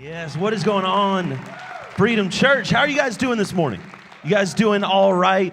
Yes, what is going on, Freedom Church? How are you guys doing this morning? You guys doing all right?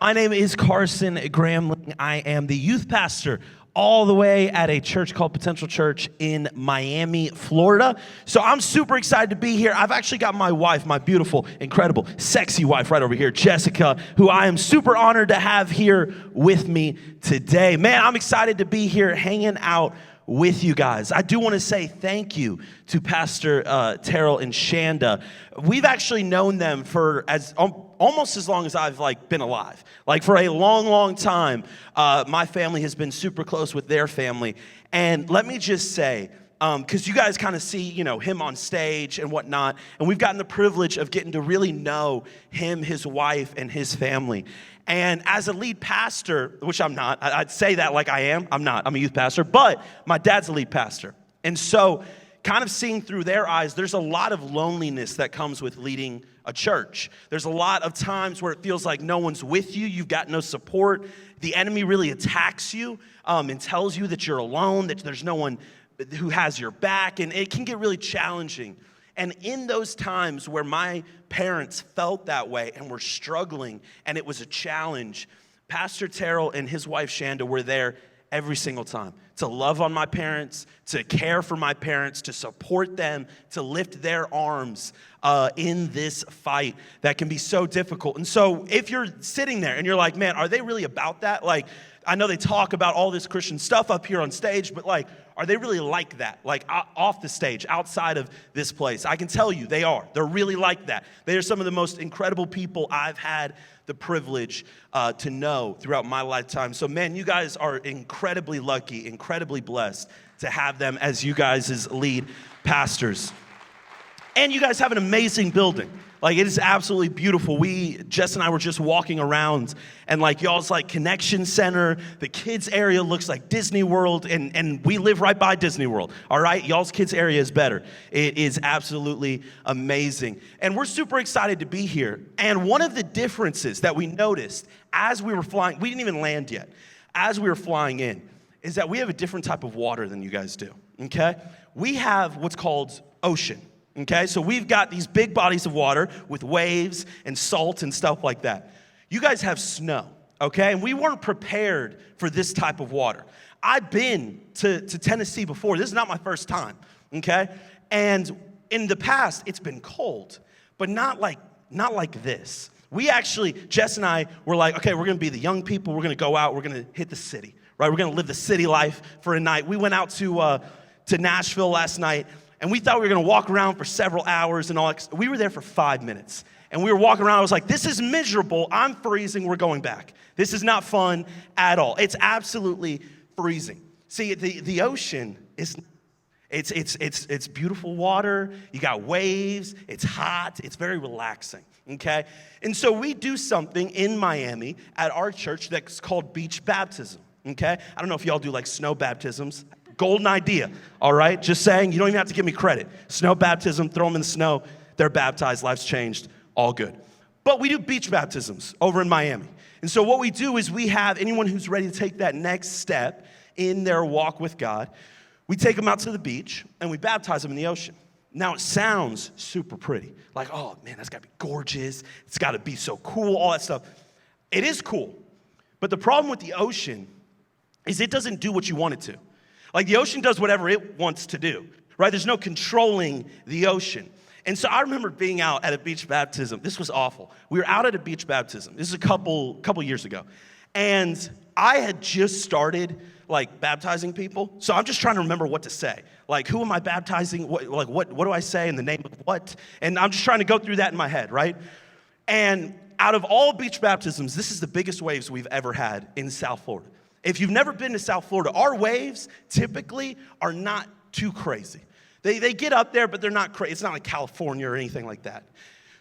My name is Carson at Gramling. I am the youth pastor all the way at a church called Potential Church in Miami, Florida. So I'm super excited to be here. I've actually got my wife, my beautiful, incredible, sexy wife right over here, Jessica, who I am super honored to have here with me today. Man, I'm excited to be here hanging out with you guys. I do want to say thank you to Pastor Terrell and Shanda. We've actually known them for almost as long as I've been alive. For a long, long time, my family has been super close with their family. And let me just say, because you guys kind of see, him on stage and whatnot, and we've gotten the privilege of getting to really know him, his wife, and his family. And as a lead pastor, which I'm not, I'd say that like I am. I'm not. I'm a youth pastor, but my dad's a lead pastor. And so kind of seeing through their eyes, there's a lot of loneliness that comes with leading a church. There's a lot of times where it feels like no one's with you. You've got no support. The enemy really attacks you and tells you that you're alone, that there's no one who has your back, and it can get really challenging. And in those times where my parents felt that way and were struggling and it was a challenge, Pastor Terrell and his wife Shanda were there every single time to love on my parents, to care for my parents, to support them, to lift their arms in this fight that can be so difficult. And so if you're sitting there and you're like, man, are they really about that? I know they talk about all this Christian stuff up here on stage, but are they really like that? Off the stage, outside of this place? I can tell you they are. They're really like that. They are some of the most incredible people I've had the privilege to know throughout my lifetime. So man, you guys are incredibly lucky, incredibly blessed to have them as you guys as lead pastors. And you guys have an amazing building. It is absolutely beautiful. Jess and I were just walking around, and y'all's connection center, the kids area looks like Disney World, and we live right by Disney World, all right? Y'all's kids area is better. It is absolutely amazing. And we're super excited to be here. And one of the differences that we noticed as we were flying, we didn't even land yet, as we were flying in, is that we have a different type of water than you guys do, okay? We have what's called ocean. Okay, so we've got these big bodies of water with waves and salt and stuff like that. You guys have snow, okay? And we weren't prepared for this type of water. I've been to Tennessee before. This is not my first time, okay? And in the past, it's been cold, but not like this. We actually, Jess and I were like, okay, we're gonna be the young people. We're gonna go out. We're gonna hit the city, right? We're gonna live the city life for a night. We went out to Nashville last night. And we thought we were going to walk around for several hours and all that. We were there for 5 minutes. And we were walking around. I was like, this is miserable. I'm freezing. We're going back. This is not fun at all. It's absolutely freezing. See, the ocean is, it's beautiful water. You got waves. It's hot. It's very relaxing, okay? And so we do something in Miami at our church that's called beach baptism, okay? I don't know if y'all do snow baptisms. Golden idea, all right? Just saying, you don't even have to give me credit. Snow baptism, throw them in the snow, they're baptized, life's changed, all good. But we do beach baptisms over in Miami. And so what we do is we have anyone who's ready to take that next step in their walk with God, we take them out to the beach and we baptize them in the ocean. Now it sounds super pretty. Oh man, that's gotta be gorgeous. It's gotta be so cool, all that stuff. It is cool. But the problem with the ocean is it doesn't do what you want it to. The ocean does whatever it wants to do, right? There's no controlling the ocean. And so I remember being out at a beach baptism. This was awful. We were out at a beach baptism. This is a couple years ago. And I had just started, baptizing people. So I'm just trying to remember what to say. Who am I baptizing? What do I say in the name of what? And I'm just trying to go through that in my head, right? And out of all beach baptisms, this is the biggest waves we've ever had in South Florida. If you've never been to South Florida, our waves typically are not too crazy. They get up there, but they're not crazy. It's not like California or anything like that.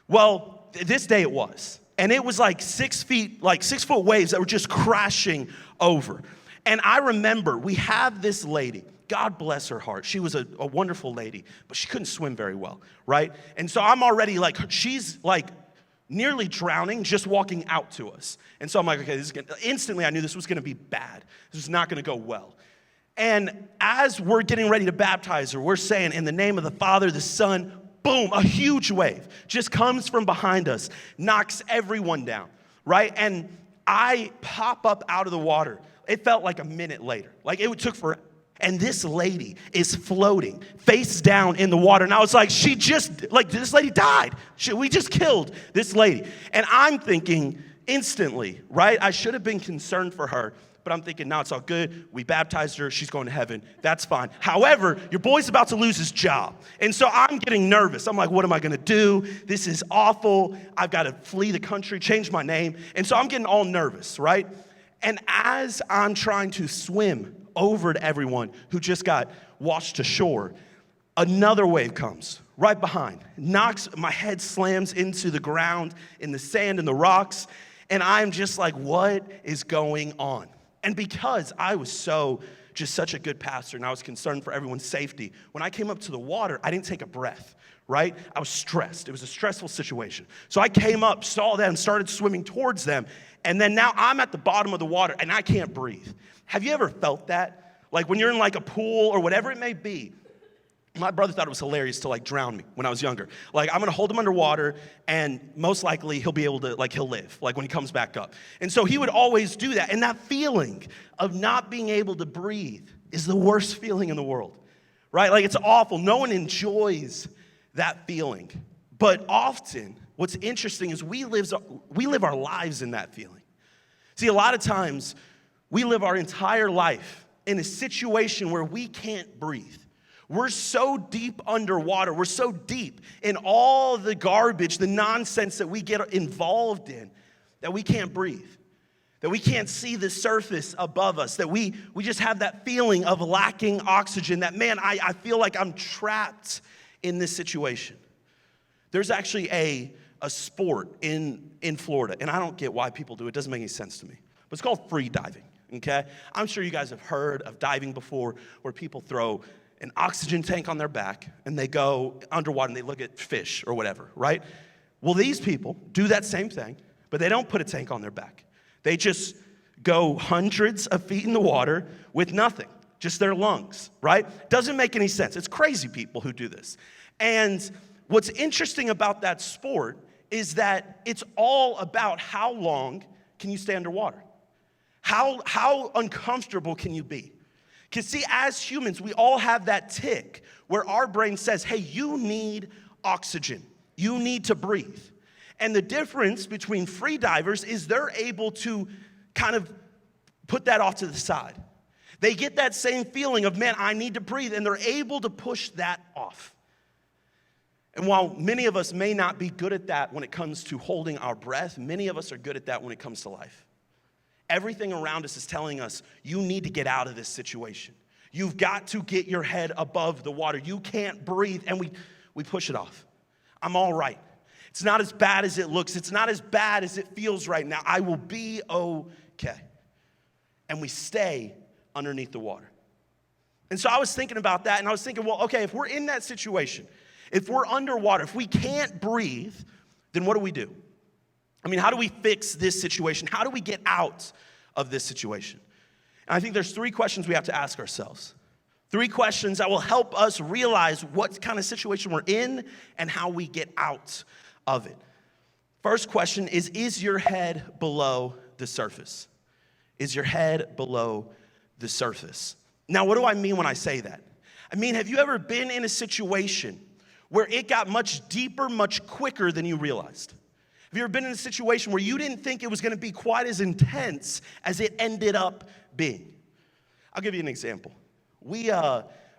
Well, this day it was. And it was 6 feet, 6 foot waves that were just crashing over. And I remember we have this lady, God bless her heart. She was a wonderful lady, but she couldn't swim very well, right? And so I'm already she's nearly drowning, just walking out to us. And so I'm like, okay, instantly I knew this was gonna be bad. This was not gonna go well. And as we're getting ready to baptize her, we're saying, in the name of the Father, the Son, boom, a huge wave just comes from behind us, knocks everyone down, right? And I pop up out of the water. It felt like a minute later. Like it took forever. And this lady is floating face down in the water. And I was like, this lady died. We just killed this lady. And I'm thinking instantly, right? I should have been concerned for her. But I'm thinking, no, it's all good. We baptized her. She's going to heaven. That's fine. However, your boy's about to lose his job. And so I'm getting nervous. I'm like, what am I going to do? This is awful. I've got to flee the country, change my name. And so I'm getting all nervous, right? And as I'm trying to swim over to everyone who just got washed ashore, another wave comes right behind, my head slams into the ground, in the sand and the rocks. And I'm just like, what is going on? And because I was such a good pastor and I was concerned for everyone's safety, when I came up to the water, I didn't take a breath, right? I was stressed. It was a stressful situation. So I came up, saw them, started swimming towards them, and then now I'm at the bottom of the water and I can't breathe. Have you ever felt that? Like when you're in like a pool or whatever it may be. My brother thought it was hilarious to like drown me when I was younger. Like I'm gonna hold him underwater and most likely he'll be able to, he'll live, like when he comes back up. And so he would always do that. And that feeling of not being able to breathe is the worst feeling in the world, right? Like it's awful. No one enjoys that feeling. But often what's interesting is we live our lives in that feeling. See, a lot of times we live our entire life in a situation where we can't breathe. We're so deep underwater. We're so deep in all the garbage, the nonsense that we get involved in, that we can't breathe, that we can't see the surface above us, that we just have that feeling of lacking oxygen, that, man, I feel like I'm trapped in this situation. There's actually a sport in Florida, and I don't get why people do it. It doesn't make any sense to me. But it's called free diving, okay? I'm sure you guys have heard of diving before, where people throw an oxygen tank on their back, and they go underwater and they look at fish or whatever, right? Well, these people do that same thing, but they don't put a tank on their back. They just go hundreds of feet in the water with nothing, just their lungs, right? Doesn't make any sense. It's crazy people who do this. And what's interesting about that sport is that it's all about how long can you stay underwater? How uncomfortable can you be? Because see, as humans, we all have that tick where our brain says, hey, you need oxygen. You need to breathe. And the difference between free divers is they're able to kind of put that off to the side. They get that same feeling of, man, I need to breathe, and they're able to push that off. And while many of us may not be good at that when it comes to holding our breath, many of us are good at that when it comes to life. Everything around us is telling us, you need to get out of this situation. You've got to get your head above the water. You can't breathe, and we push it off. I'm all right. It's not as bad as it looks. It's not as bad as it feels right now. I will be okay. And we stay underneath the water. And so I was thinking about that, and I was thinking, well, okay, if we're in that situation, if we're underwater, if we can't breathe, then what do? I mean, how do we fix this situation? How do we get out of this situation? And I think there's 3 questions we have to ask ourselves. 3 questions that will help us realize what kind of situation we're in and how we get out of it. First question is your head below the surface? Is your head below the surface? Now, what do I mean when I say that? I mean, have you ever been in a situation where it got much deeper, much quicker than you realized? Have you ever been in a situation where you didn't think it was going to be quite as intense as it ended up being? I'll give you an example. We,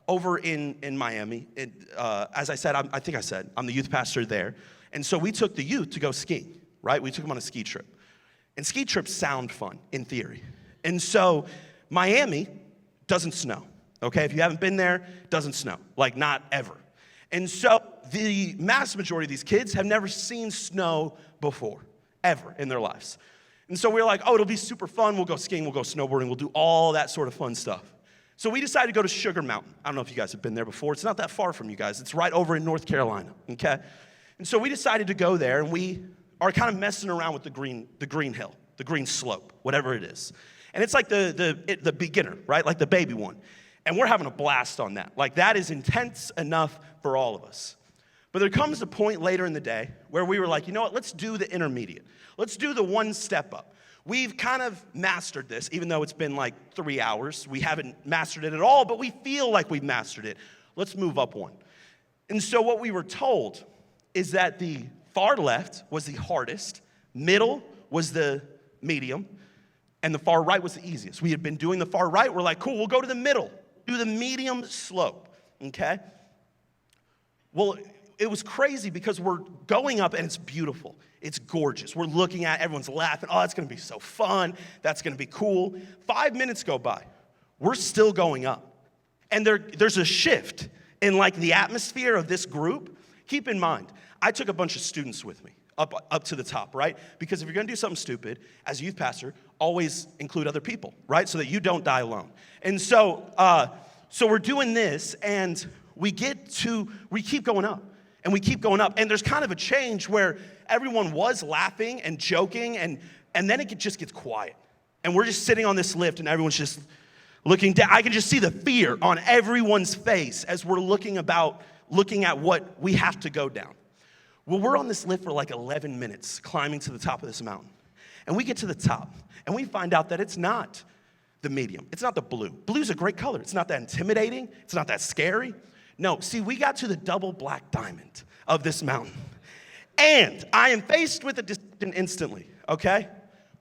over in Miami, as I said, I think I said, I'm the youth pastor there. And so we took the youth to go skiing, right? We took them on a ski trip. And ski trips sound fun in theory. And so Miami doesn't snow, okay? If you haven't been there, it doesn't snow, like not ever. And so the mass majority of these kids have never seen snow before, ever in their lives. And so we were like, oh, it'll be super fun. We'll go skiing, we'll go snowboarding, we'll do all that sort of fun stuff. So we decided to go to Sugar Mountain. I don't know if you guys have been there before. It's not that far from you guys. It's right over in North Carolina, okay? And so we decided to go there, and we are kind of messing around with the green hill, the green slope, whatever it is. And it's like the beginner, right? Like the baby one. And we're having a blast on that. Like, that is intense enough for all of us. But there comes a point later in the day where we were like, you know what, let's do the intermediate. Let's do the one step up. We've kind of mastered this, even though it's been like 3 hours. We haven't mastered it at all, but we feel like we've mastered it. Let's move up one. And so what we were told is that the far left was the hardest, middle was the medium, and the far right was the easiest. We had been doing the far right. We're like, cool, we'll go to the middle, do the medium slope, okay? Well, it was crazy because we're going up and it's beautiful. It's gorgeous. We're looking at it, everyone's laughing. Oh, it's going to be so fun. That's going to be cool. 5 minutes go by. We're still going up. And there's a shift in like the atmosphere of this group. Keep in mind, I took a bunch of students with me up to the top, right? Because if you're going to do something stupid, as a youth pastor, always include other people, right? So that you don't die alone. And so we're doing this, and we keep going up. And we keep going up. And there's kind of a change where everyone was laughing and joking, and then it just gets quiet. And we're just sitting on this lift, and everyone's just looking down. I can just see the fear on everyone's face as we're looking at what we have to go down. Well, we're on this lift for like 11 minutes, climbing to the top of this mountain. And we get to the top, and we find out that it's not the medium. It's not the blue. Blue's a great color. It's not that intimidating. It's not that scary. No, see, we got to the double black diamond of this mountain. And I am faced with a decision instantly, okay?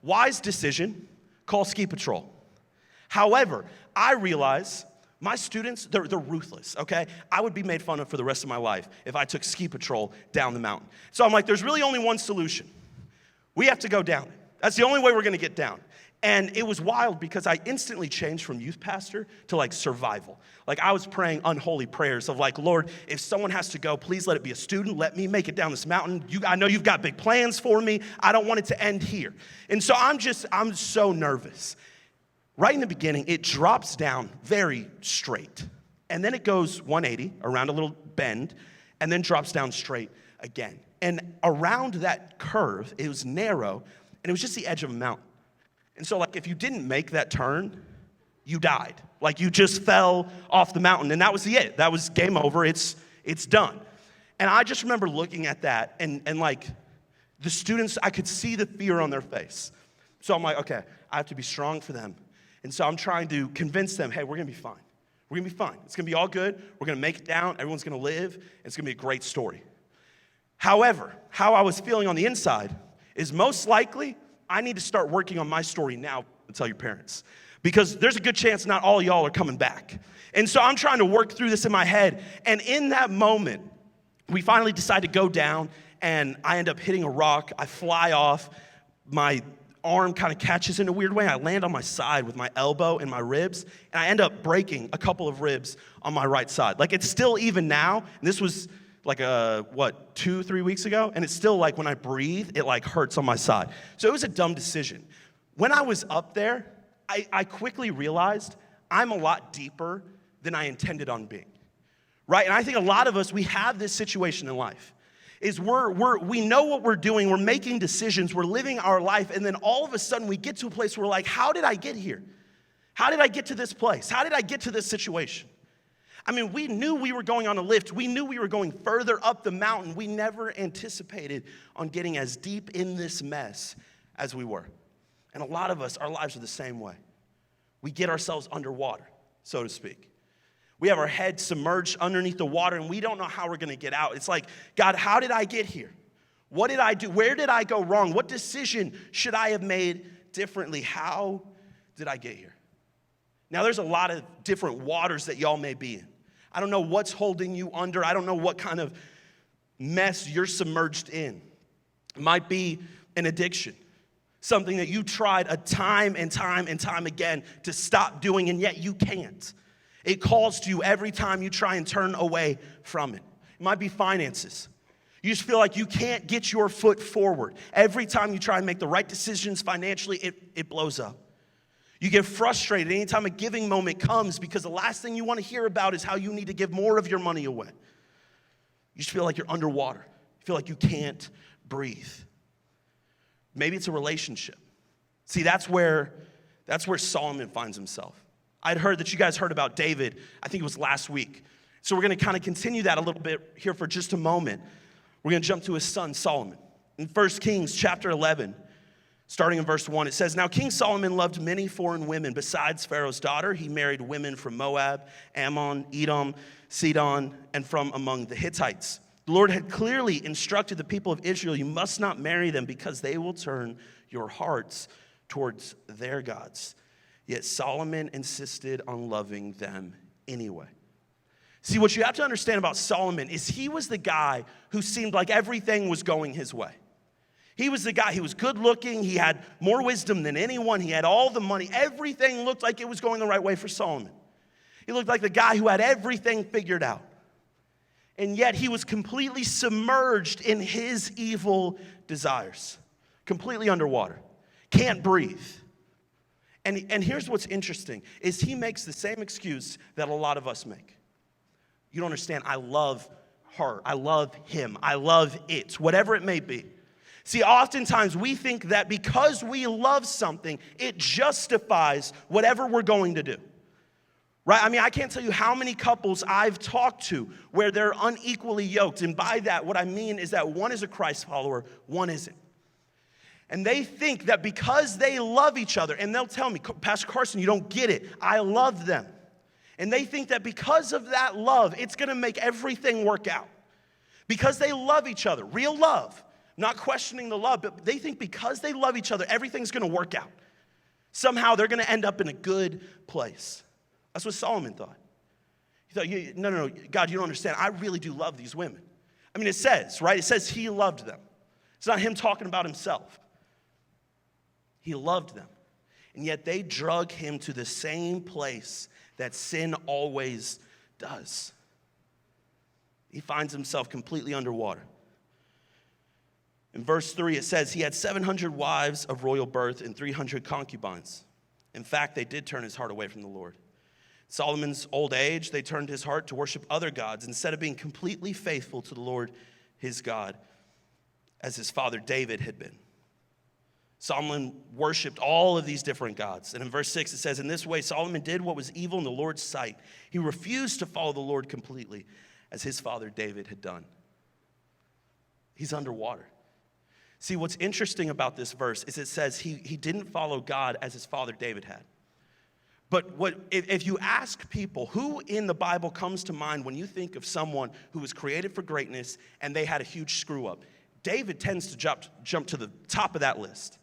Wise decision, call ski patrol. However, I realize my students, they're ruthless, okay? I would be made fun of for the rest of my life if I took ski patrol down the mountain. So I'm like, there's really only one solution. We have to go down. That's the only way we're gonna get down. And it was wild because I instantly changed from youth pastor to like survival. Like I was praying unholy prayers of like, Lord, if someone has to go, please let it be a student. Let me make it down this mountain. I know you've got big plans for me. I don't want it to end here. And so I'm so nervous. Right in the beginning, it drops down very straight. And then it goes 180 around a little bend and then drops down straight again. And around that curve, it was narrow and it was just the edge of a mountain. And so, like, if you didn't make that turn, you died. Like, you just fell off the mountain, and that was it. That was game over. It's done. And I just remember looking at that, and like, the students, I could see the fear on their face. So I'm like, okay, I have to be strong for them. And so I'm trying to convince them, hey, we're going to be fine. We're going to be fine. It's going to be all good. We're going to make it down. Everyone's going to live. And it's going to be a great story. However, how I was feeling on the inside is most likely I need to start working on my story now and tell your parents. Because there's a good chance not all y'all are coming back. And so I'm trying to work through this in my head. And in that moment, we finally decide to go down, and I end up hitting a rock. I fly off. My arm kind of catches in a weird way. I land on my side with my elbow and my ribs, and I end up breaking a couple of ribs on my right side. Like, it's still even now, and this was like 2-3 weeks ago, and it's still like when I breathe, it like hurts on my side. So it was a dumb decision. When I was up there, I quickly realized I'm a lot deeper than I intended on being, right? And I think a lot of us, we have this situation in life, is we know what we're doing, we're making decisions, we're living our life, and then all of a sudden we get to a place where we're like, how did I get here? How did I get to this place? How did I get to this situation? I mean, we knew we were going on a lift. We knew we were going further up the mountain. We never anticipated on getting as deep in this mess as we were. And a lot of us, our lives are the same way. We get ourselves underwater, so to speak. We have our head submerged underneath the water, and we don't know how we're going to get out. It's like, God, how did I get here? What did I do? Where did I go wrong? What decision should I have made differently? How did I get here? Now, there's a lot of different waters that y'all may be in. I don't know what's holding you under. I don't know what kind of mess you're submerged in. It might be an addiction, something that you tried a time and time and time again to stop doing, and yet you can't. It calls to you every time you try and turn away from it. It might be finances. You just feel like you can't get your foot forward. Every time you try and make the right decisions financially, it blows up. You get frustrated anytime a giving moment comes because the last thing you want to hear about is how you need to give more of your money away. You just feel like you're underwater. You feel like you can't breathe. Maybe it's a relationship. See, that's where Solomon finds himself. I'd heard that you guys heard about David, I think it was last week. So we're going to kind of continue that a little bit here for just a moment. We're going to jump to his son, Solomon. In 1 Kings chapter 11, starting in verse 1, it says, "Now King Solomon loved many foreign women. Besides Pharaoh's daughter, he married women from Moab, Ammon, Edom, Sidon, and from among the Hittites. The Lord had clearly instructed the people of Israel, you must not marry them because they will turn your hearts towards their gods. Yet Solomon insisted on loving them anyway." See, what you have to understand about Solomon is he was the guy who seemed like everything was going his way. He was the guy, he was good looking, he had more wisdom than anyone, he had all the money. Everything looked like it was going the right way for Solomon. He looked like the guy who had everything figured out. And yet he was completely submerged in his evil desires, completely underwater, can't breathe. And here's what's interesting, is he makes the same excuse that a lot of us make. You don't understand, I love her, I love him, I love it, whatever it may be. See, oftentimes we think that because we love something, it justifies whatever we're going to do. Right? I mean, I can't tell you how many couples I've talked to where they're unequally yoked. And by that, what I mean is that one is a Christ follower, one isn't. And they think that because they love each other, and they'll tell me, Pastor Carson, you don't get it. I love them. And they think that because of that love, it's going to make everything work out. Because they love each other, real love, not questioning the love, but they think because they love each other, everything's going to work out. Somehow they're going to end up in a good place. That's what Solomon thought. He thought, no, God, you don't understand. I really do love these women. I mean, it says, right? It says he loved them. It's not him talking about himself. He loved them. And yet they drug him to the same place that sin always does. He finds himself completely underwater. In verse 3, it says, he had 700 wives of royal birth and 300 concubines. In fact, they did turn his heart away from the Lord. Solomon's old age, they turned his heart to worship other gods instead of being completely faithful to the Lord his God, as his father David had been. Solomon worshiped all of these different gods. And in verse 6, it says, in this way, Solomon did what was evil in the Lord's sight. He refused to follow the Lord completely, as his father David had done. He's underwater. See, what's interesting about this verse is it says he didn't follow God as his father David had. But if you ask people, who in the Bible comes to mind when you think of someone who was created for greatness and they had a huge screw up? David tends to jump to the top of that list.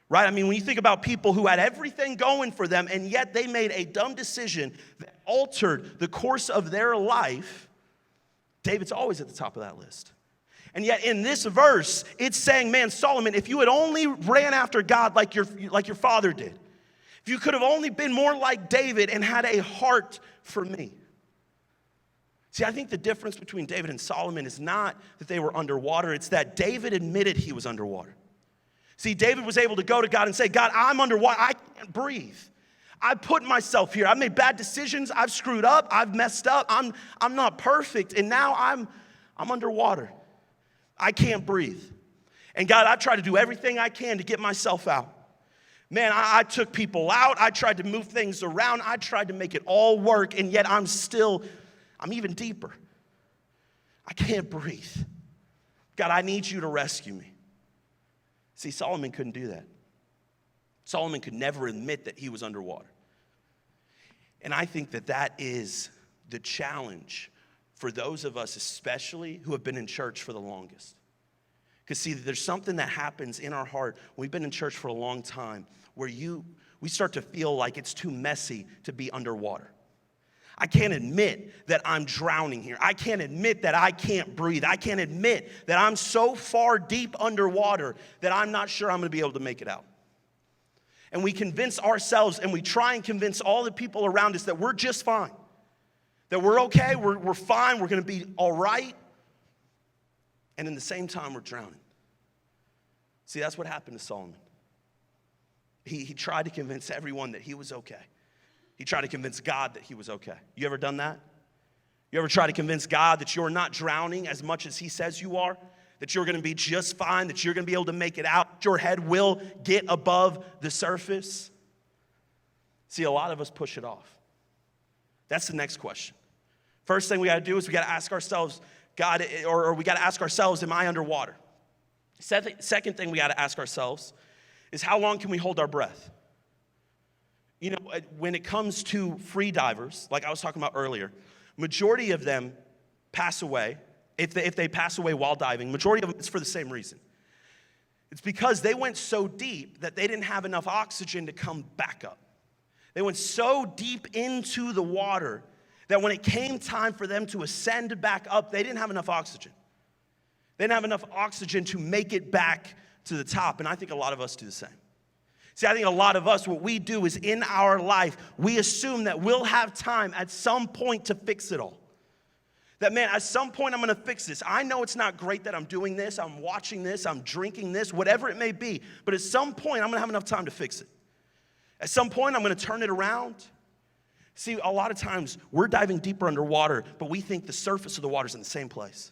Right? I mean, when you think about people who had everything going for them and yet they made a dumb decision that altered the course of their life, David's always at the top of that list. And yet in this verse, it's saying, man, Solomon, if you had only ran after God like your father did, if you could have only been more like David and had a heart for me. See, I think the difference between David and Solomon is not that they were underwater, it's that David admitted he was underwater. See, David was able to go to God and say, God, I'm underwater. I can't breathe. I put myself here. I've made bad decisions. I've screwed up. I've messed up. I'm not perfect. And now I'm underwater. I can't breathe. And God, I try to do everything I can to get myself out. Man, I took people out. I tried to move things around. I tried to make it all work. And yet I'm even deeper. I can't breathe. God, I need you to rescue me. See, Solomon couldn't do that. Solomon could never admit that he was underwater. And I think that is the challenge for those of us, especially who have been in church for the longest. Because see, there's something that happens in our heart when we've been in church for a long time where we start to feel like it's too messy to be underwater. I can't admit that I'm drowning here. I can't admit that I can't breathe. I can't admit that I'm so far deep underwater that I'm not sure I'm going to be able to make it out. And we convince ourselves and we try and convince all the people around us that we're just fine, that we're okay, we're fine, we're going to be all right. And in the same time, we're drowning. See, that's what happened to Solomon. He tried to convince everyone that he was okay. He tried to convince God that he was okay. You ever done that? You ever try to convince God that you're not drowning as much as he says you are? That you're going to be just fine, that you're going to be able to make it out, your head will get above the surface? See, a lot of us push it off. That's the next question. First thing we got to do is we got to ask ourselves, God, or we got to ask ourselves, am I underwater? Second thing we got to ask ourselves is how long can we hold our breath? You know, when it comes to free divers, like I was talking about earlier, majority of them pass away. If they pass away while diving, majority of them, it's for the same reason. It's because they went so deep that they didn't have enough oxygen to come back up. They went so deep into the water that when it came time for them to ascend back up, they didn't have enough oxygen. They didn't have enough oxygen to make it back to the top, and I think a lot of us do the same. See, I think a lot of us, what we do is in our life, we assume that we'll have time at some point to fix it all. That, man, at some point I'm going to fix this. I know it's not great that I'm doing this, I'm watching this, I'm drinking this, whatever it may be, but at some point I'm going to have enough time to fix it. At some point I'm going to turn it around. See, a lot of times we're diving deeper underwater, but we think the surface of the water is in the same place.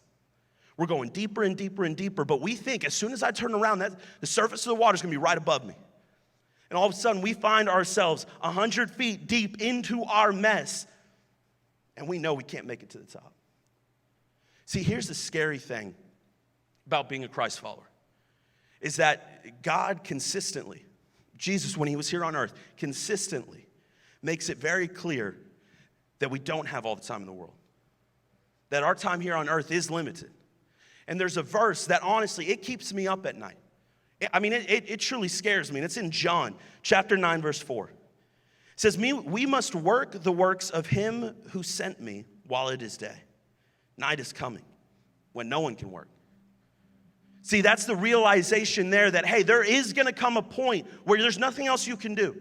We're going deeper and deeper and deeper, but we think as soon as I turn around, that the surface of the water is going to be right above me. And all of a sudden, we find ourselves 100 feet deep into our mess, and we know we can't make it to the top. See, here's the scary thing about being a Christ follower, is that God consistently, Jesus, when he was here on earth, consistently makes it very clear that we don't have all the time in the world, that our time here on earth is limited. And there's a verse that, honestly, it keeps me up at night. I mean, it truly scares me. And it's in John chapter 9, verse 4. It says, we must work the works of him who sent me while it is day. Night is coming when no one can work. See, that's the realization there that, hey, there is going to come a point where there's nothing else you can do.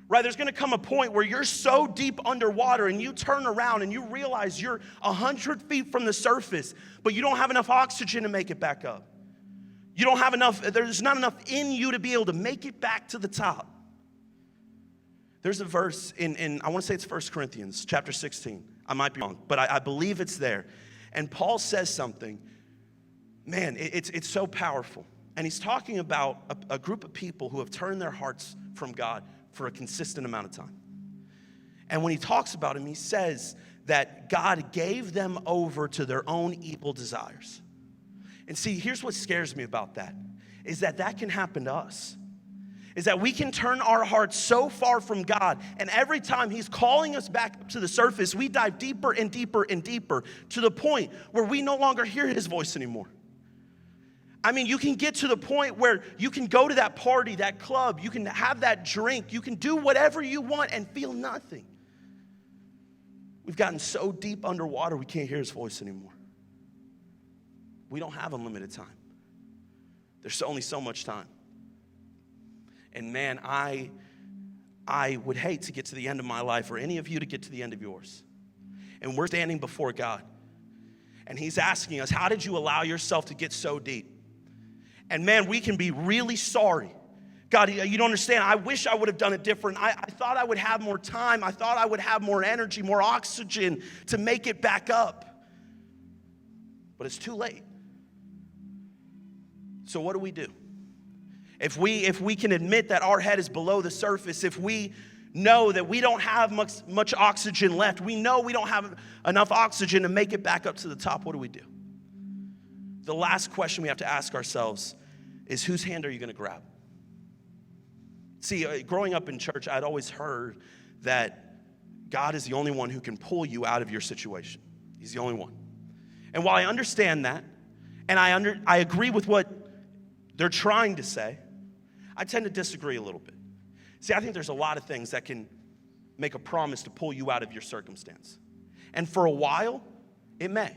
Right, there's going to come a point where you're so deep underwater and you turn around and you realize you're 100 feet from the surface, but you don't have enough oxygen to make it back up. You don't have enough, there's not enough in you to be able to make it back to the top. There's a verse in I want to say it's 1 Corinthians chapter 16. I might be wrong, but I believe it's there. And Paul says something, man, it's so powerful. And he's talking about a group of people who have turned their hearts from God for a consistent amount of time. And when he talks about him, he says that God gave them over to their own evil desires. And see, here's what scares me about that, is that can happen to us. Is that we can turn our hearts so far from God, and every time he's calling us back up to the surface, we dive deeper and deeper and deeper to the point where we no longer hear his voice anymore. I mean, you can get to the point where you can go to that party, that club, you can have that drink, you can do whatever you want and feel nothing. We've gotten so deep underwater, we can't hear his voice anymore. We don't have unlimited time. There's only so much time. And man, I would hate to get to the end of my life, or any of you to get to the end of yours. And we're standing before God. And he's asking us, how did you allow yourself to get so deep? And man, we can be really sorry. God, you don't understand. I wish I would have done it different. I thought I would have more time. I thought I would have more energy, more oxygen to make it back up. But it's too late. So what do? If we can admit that our head is below the surface, if we know that we don't have much oxygen left, we know we don't have enough oxygen to make it back up to the top, what do? The last question we have to ask ourselves is, whose hand are you going to grab? See, growing up in church, I'd always heard that God is the only one who can pull you out of your situation. He's the only one. And while I understand that, and I agree with what they're trying to say, I tend to disagree a little bit. See, I think there's a lot of things that can make a promise to pull you out of your circumstance. And for a while, it may.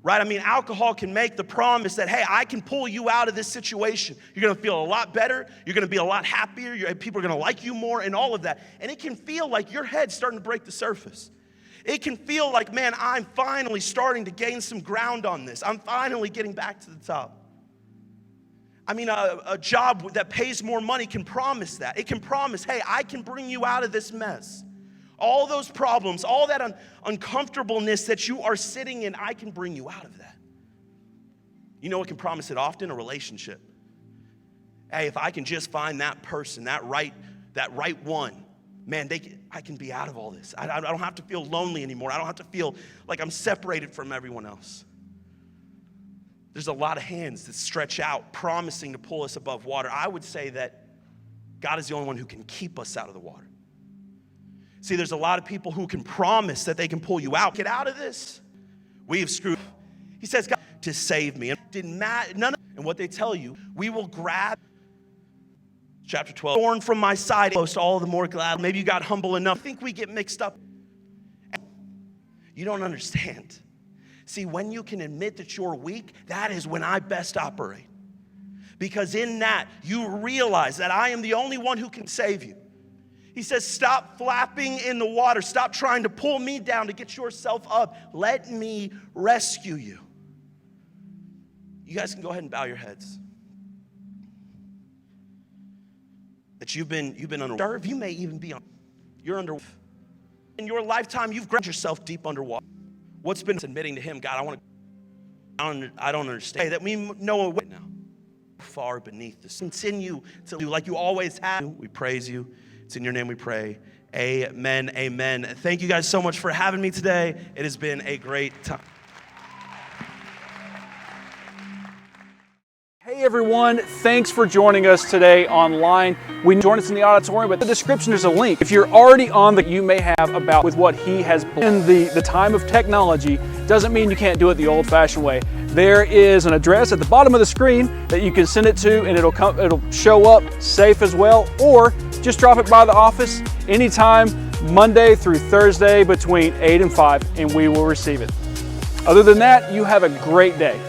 Right? I mean, alcohol can make the promise that, hey, I can pull you out of this situation. You're going to feel a lot better. You're going to be a lot happier. People are going to like you more and all of that. And it can feel like your head's starting to break the surface. It can feel like, man, I'm finally starting to gain some ground on this. I'm finally getting back to the top. I mean, a job that pays more money can promise that. It can promise, hey, I can bring you out of this mess. All those problems, all that uncomfortableness that you are sitting in, I can bring you out of that. You know what can promise it often? A relationship. Hey, if I can just find that person, that right that right one, man, I can be out of all this. I don't have to feel lonely anymore. I don't have to feel like I'm separated from everyone else. There's a lot of hands that stretch out, promising to pull us above water. I would say that God is the only one who can keep us out of the water. See, there's a lot of people who can promise that they can pull you out. Get out of this. We have screwed. He says, God, to save me. It didn't matter. And what they tell you, we will grab. Chapter 12, torn from my side, most all the more glad. Maybe you got humble enough. I think we get mixed up. You don't understand. See, when you can admit that you're weak, that is when I best operate. Because in that, you realize that I am the only one who can save you. He says, stop flapping in the water. Stop trying to pull me down to get yourself up. Let me rescue you. You guys can go ahead and bow your heads. That you've been under. You may even be you're under. In your lifetime, you've grounded yourself deep underwater. What's been admitting to him, God, I don't understand. That we know it right now. Far beneath this. Continue to do like you always have. We praise you. It's in your name we pray. Amen. Amen. Thank you guys so much for having me today. It has been a great time. Hey everyone, thanks for joining us today online. We join us in the auditorium, but in the description there's a link. If you're already on you may have about with what he has in the time of technology, doesn't mean you can't do it the old-fashioned way. There is an address at the bottom of the screen that you can send it to, and it'll show up safe as well, or just drop it by the office anytime, Monday through Thursday between 8 and 5, and we will receive it. Other than that, you have a great day.